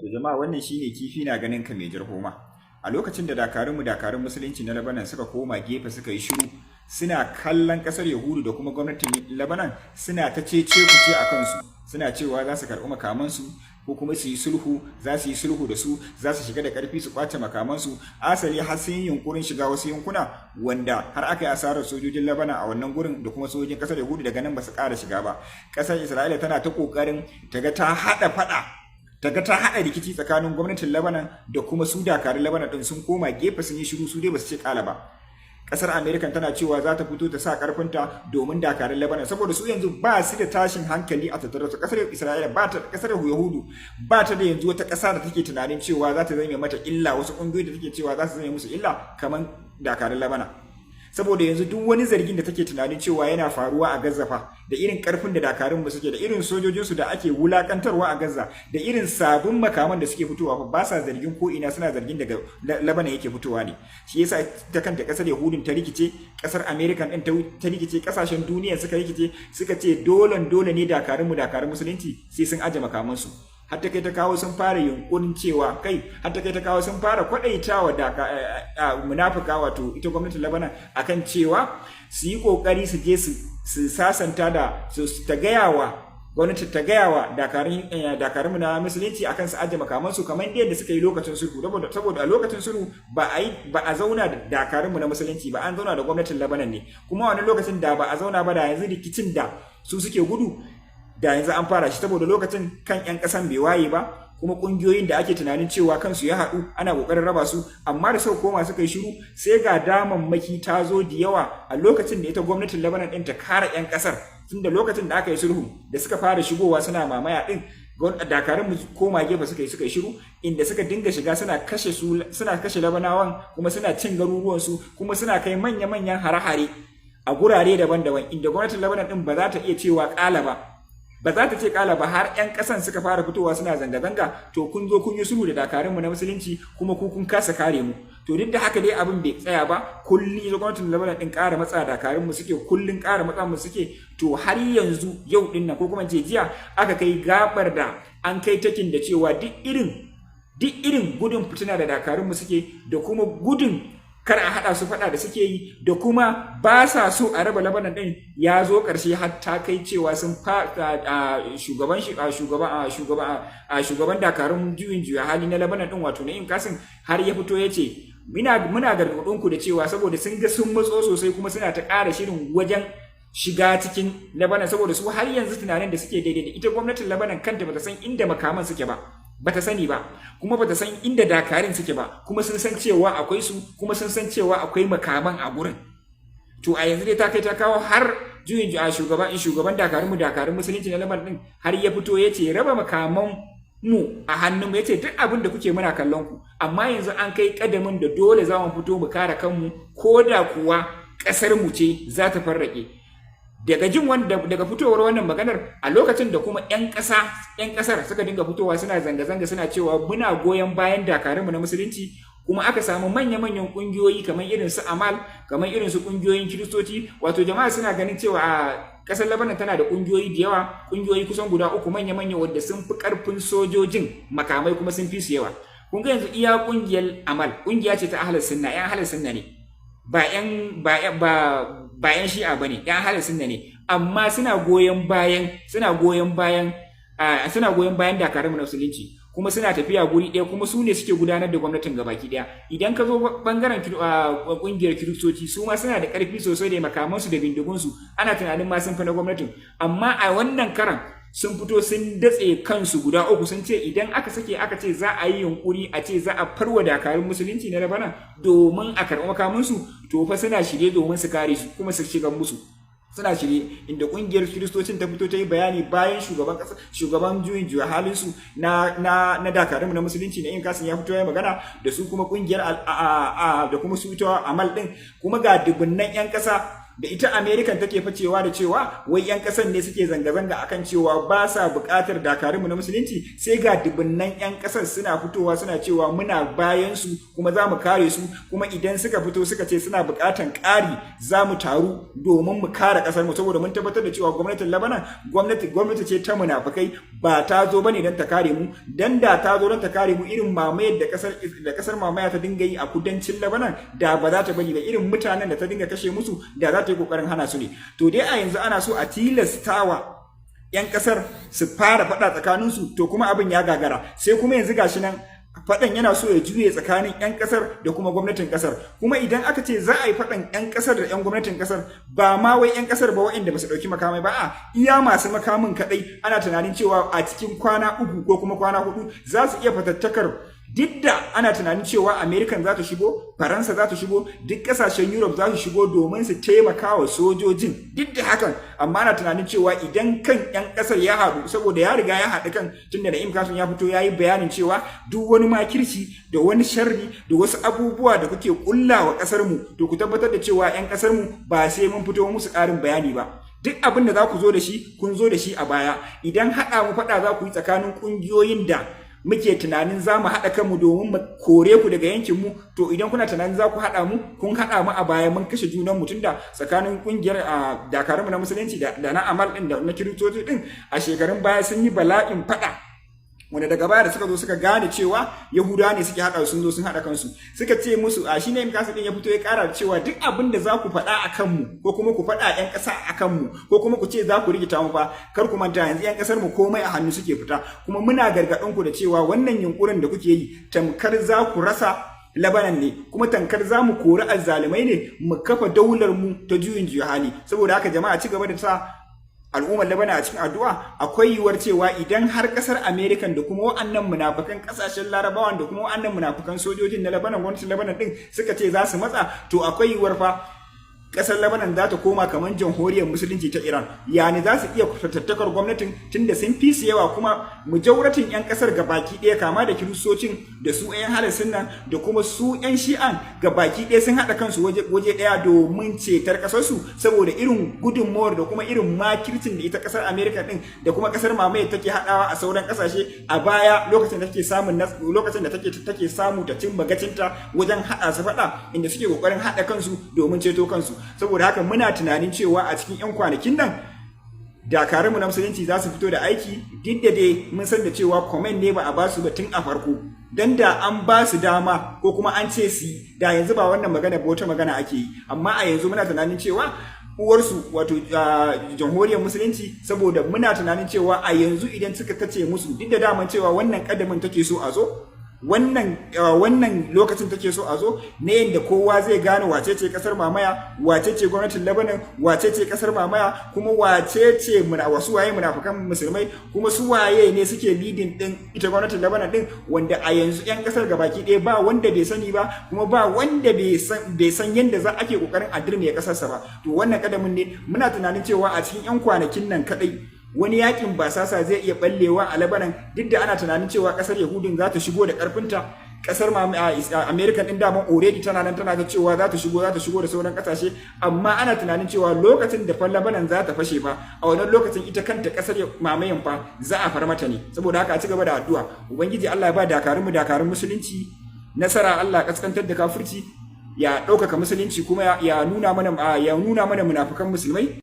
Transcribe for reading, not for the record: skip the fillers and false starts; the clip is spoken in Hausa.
To jama'a wannan shine kifi na ganin ka mai jarhoma. A lokacin da dakarun musulunci na Lebanon suka koma gefe suka yi shiru suna kallon kasar Yahudu da kuma gwamnatin Lebanon suna ta cece kuce a kansu suna cewa za su karɓi makamansu ko kuma su yi sulhu za su yi sulhu da su za su shiga da ƙarfi su kwace makamansu asali har sun yi yunkurin shiga wasu yankuna wanda har aka yi asarar sojojin Lebanon a wannan gurin da kuma sojojin kasar Yahudu daga nan ba su ƙara shiga ba. Kasar Isra'ila tana ta ƙoƙarin ta ga ta haɗa rikici tsakanin gwamnatin Lebanon da kuma su dakarun Lebanon din sun koma gefe sun yi shiru su dai ba su ce ƙala ba. Kasar Amerika tana cewa za ta fito ta sa karfinta domin dakarun Lebanon saboda su yanzu ba su da tashin hankali a tattare su. Kasar Isra'ila ba ta kasar Yahudu ba ta da yanzu wata kasa da take tunanin cewa za ta zame mata illa wasu kungiyoyi da take cewa za su zame musu illa kamar dakarun Lebanon. Saboda yanzu duk wani zargin da take tunanin cewa yana faruwa a Gaza fa da irin karfin da dakarun mu suke da irin sojojinsu da ake wulakantarwa a Gaza da irin sabon makaman da suke fitowa fa ba sa zargin ko ina suna zargin daga Lebanon yake fitowa ne. Shi yasa ta kanta kasar Yahudin ta rikice, kasar American din ta rikice, kasashen duniya suka rikice suka ce dole ne dakarun musulunci sai sun aje makamansu. Hatta kai ta kawo sun fara yunkurin cewa hatta kai ta kawo sun fara kwadaitawa da munafika wato ita gwamnatin Lebanon akan cewa su yi kokari su je su sasanta da su ta gayawa gwamnati ta gayawa dakarun na musulunci akan su aje makaman su kamar yadda suka yi lokacin sulhu saboda a lokacin sulhu ba a zauna da dakarun na musulunci ba an zauna da gwamnatin Lebanon ne kuma wani lokacin da ba a zauna ba da yanzu rikicin da su suke gudu da yanzu an fara shi saboda lokacin kan 'yan ƙasan bai waye ba kuma ƙungiyoyin da ake tunanin cewa kansu ya haɗu ana ƙoƙarin raba su amma da sau koma suka yi shiru sai ga damammaki ta zo da yawa a lokacin da ita gwamnatin Lebanon ɗin ta kare 'yan ƙasar tun da lokacin da aka yi sulhu da suka fara shigowa suna mamaya ɗin dakarun mu koma gefe suka yi shiru inda suka dinga shiga suna kashe Labanawan kuma suna cin garuruwansu kuma suna kai manya-manyan hare-hare a gurare daban-daban inda gwamnatin Lebanon ɗin ba za ta iya cewa ƙala ba za ta ce kala ba har 'yan kasan suka fara fitowa suna zanga-zanga to kun zo kun yi sulhu da dakarunmu na musulunci kuma ku kun kasa kare mu to duk da haka dai abin bai tsaya ba kulli gwamnatin Lebanon din ƙara matsa dakarunmu suke kullun ƙara matsa mu suke to har yanzu yau din nan ko kuma ce jiya aka kai gabar da an kai takin da cewa duk irin gudun fitina da dakarunmu suke da kuma gudun kar a haɗa su faɗa da suke yi da kuma ba sa so a raba Lebanon ɗin ya zo ƙarshe har ta kai cewa sun shugaban dakarun juyin juya hali na Lebanon ɗin wato Na'im Qasim har ya fito ya ce muna gargaɗin ku da cewa saboda sun ga sun matso sosai kuma suna ta ƙara shirin wajen shiga cikin Lebanon saboda su har yanzu tunanin da suke daidai da ita gwamnatin Lebanon kanta bata san inda makaman suke ba bata sani ba kuma bata san inda dakarun suke ba kuma sun san cewa akwai su kuma sun san cewa akwai makaman a gurin to a yanzu dai ta kai ta kawo har juyin shugaban dakarun musulunci na Lebanon din har ya fito ya ce raba makaman mu a hannun mu yace duk abin da kuke muna kallon ku amma yanzu an kai kadamin da dole za mu fito mu kare kanmu ko da kuwa kasar mu ce za ta farrake daga fitowar wannan maganar a lokacin da kuma 'yan kasar suka dinga fitowa suna zanga-zanga suna cewa muna goyon bayan dakarunmu na musulunci kuma aka samu manya-manyan kungiyoyi kamar irin su Amal kamar irin su kungiyoyin Kiristoci wato jama'a suna ganin cewa a kasar Lebanon tana da kungiyoyi da yawa kungiyoyi kusan guda 3 manya-manya wanda sun fi karfin sojojin makamai kuma sun fi su yawa kun ga yanzu iya kungiyar Amal kungiya ce ta ahlus sunna ne ba yan shi'a bane yan ahlus sunna ne amma suna goyon bayan dakarun musulunci kuma suna tafiya guri ɗaya kuma su ne suke gudanar da gwamnatin gabaki ɗaya idan ka zo bangaren kungiyar kiristoci su ma suna da ƙarfi sosai da makamansu da bindigunsu ana tunanin ma sun fi na gwamnatin amma a wannan karan sun fito sun datse kansu guda 3 sun ce idan aka sake aka ce za a yi yunkuri a ce za a farwa dakarun musulunci na Lebanon domin a karɓi makamansu to fa suna shirye domin su kare su kuma su shiga musu suna shirye inda kungiyar kiristocin ta fito ta yi bayani bayan shugaban juyin juya halin su na dakarun na musulunci na Na'im Qasim ya fito ya magana da su kuma kungiyar da kuma su ita Amal din kuma ga dubunnan yan kasa da ita American take facewa da cewa wai 'yan ƙasar ne suke zanga-zanga akan cewa ba sa buƙatar dakarunmu na musulunci, sai ga dubunnan 'yan ƙasar suna fitowa suna cewa muna bayan su kuma za mu kare su, kuma idan suka fito suka ce suna buƙatar ƙari za mu taru domin mu kare ƙasar mu, saboda mun tabbatar da cewa gwamnatin Lebanon gwamnati ce ta munafukai, ba ta zo bane don ta kare mu. Dan da ta zo don ta kare mu, irin mamayar da kasar mamaya ta dinga yi a kudancin Lebanon da ba za ta bari ba, irin mutanen da ta dinga kashe musu da za ta yi kokarin hana su ne. To dai a yanzu ana so a tilastawa 'yan kasar su fara faɗa tsakaninsu, to kuma abin ya gagara, sai kuma yanzu gashi nan faɗan yana so ya juye tsakanin 'yan ƙasar da kuma gwamnatin ƙasar. Kuma idan aka ce za a yi faɗan 'yan ƙasar da 'yan gwamnatin ƙasar, ba ma wai 'yan ƙasar ba waɗanda ba su ɗauki makamai ba, a iya masu makamin kaɗai ana tunanin cewa a cikin kwana 3 ko kuma kwana 4 za su iya fatattakar. Duk da ana tunanin cewa American za ta shigo, Faransa za ta shigo, duk kasashen Europe za su shigo domin su taimaka wa sojojin, duk da hakan, amma ana tunanin cewa idan kan 'yan kasar ya haɗu, saboda ya riga ya haɗu kan, tunda da Kassim ya fito ya yi bayanin cewa duk wani makirci da wani sharri da wasu abubuwa da kuke kulla wa kasar mu, to ku tabbatar da cewa 'yan kasar mu ba sai mun fito musu ƙarin bayani ba. Duk abin da za ku zo da shi, kun zo da shi a baya. Idan haɗa mu faɗa za ku yi tsakanin ƙungiyoyin da muke tunanin za mu haɗa kanmu domin mu kore ku daga yankinmu, to idan kuna tunanin za ku haɗa mu, kun haɗa mu a baya, mun kashe junan mu, tunda tsakanin ƙungiyar dakarunmu na musulunci da na amal ɗin da na kiristoci ɗin a shekarun baya sun yi bala'in faɗa, wanda daga baya da suka zo suka gane cewa Yahudawa ne suke haɗa, sun zo sun haɗa kansu, suka ce musu a shine Kassim ɗin ya fito ya ƙara da cewa duk abin da za ku faɗa a kanmu, ko kuma ku faɗa 'yan ƙasa a kanmu, ko kuma ku ce za ku rikita mu fa, kar ku manta yanzu 'yan ƙasar mu komai a hannu suke fita, kuma muna gargaɗin ku da cewa wannan yunkurin da kuke yi tamkar za ku rasa Lebanon ne, kuma tankar za mu kori azzalumai ne, mu kafa daular mu ta juyin juya hali. Saboda haka jama'a ci gaba da sa al'ummar Lebanon a cikin addu'a. Akwai yiwuwar cewa idan har kasar American da kuma wa'annan munafukan kasashen Larabawan da kuma wa'annan munafukan sojojin na Lebanon, gwamnatin Lebanon din suka ce za su matsa, to akwai yiwuwar fa kasar Lebanon za ta koma kamar jamhuriyar musulunci ta Iran. Yani za su iya fatattakar gwamnatin, tunda sun fi su yawa, kuma mujauratin 'yan kasar gabaki ɗaya, kama da kiristocin da su 'yan halasin nan da kuma su 'yan shi'an gabaki ɗaya sun haɗa kansu waje ɗaya domin cetar ƙasarsu, saboda irin gudunmawar da kuma irin makircin da ita ƙasar Amerika ɗin da kuma ƙasar mamaye take haɗawa a sauran ƙasashe a baya, lokacin da take samu ta cin bagacinta wajen haɗa su faɗa, inda suke ƙoƙarin haɗa kansu domin ceto kansu. Saboda haka muna tunanin cewa a cikin 'yan kwanakin nan dakarunmu na musulunci za su fito da aiki, duk da dai mun san da cewa comment ne ba a ba su ba tun a farko, dan da an ba su dama ko kuma an ce su da yanzu ba wannan magana ba wata magana ake yi. Amma a yanzu muna tunanin cewa uwarsu wato jamhuriyar musulunci, saboda muna tunanin cewa a yanzu idan suka tace musu, duk da daman cewa wannan kadamin take so a zo, wannan lokacin take so a zo ne yadda kowa zai gane wace ce kasar mamaya, wace ce gwamnatin Lebanon, wace ce kasar mamaya, kuma wace ce wasu waye munafukan musulmai, kuma su waye ne suke leading din ita gwamnatin Lebanon din, wanda a yanzu 'yan kasar gabaki ɗaya ba wanda bai sani ba, kuma ba wanda bai san yadda za ake kokarin a dirme kasarsa ba. To wannan kadamin ne muna tunanin cewa a cikin 'yan kwanakin nan kadai wani yakin basasa zai iya ballewa a Lebanon, duk da ana tunanin cewa kasar Yahudin za ta shigo da karfinta. Kasar American din daman already tana nan tana ta cewa za ta shigo da sauran kasashe, amma ana tunanin cewa lokacin da fa Lebanon za ta fashe ba, a wannan lokacin ita kanta kasar mamayen fa za a far mata ne. Saboda haka a ci gaba da addu'a, ubangiji Allah ya ba dakarun musulunci nasara, Allah ya kaskantar da kafirci, ya ɗaukaka musulunci, kuma ya nuna mana munafukan musulmai.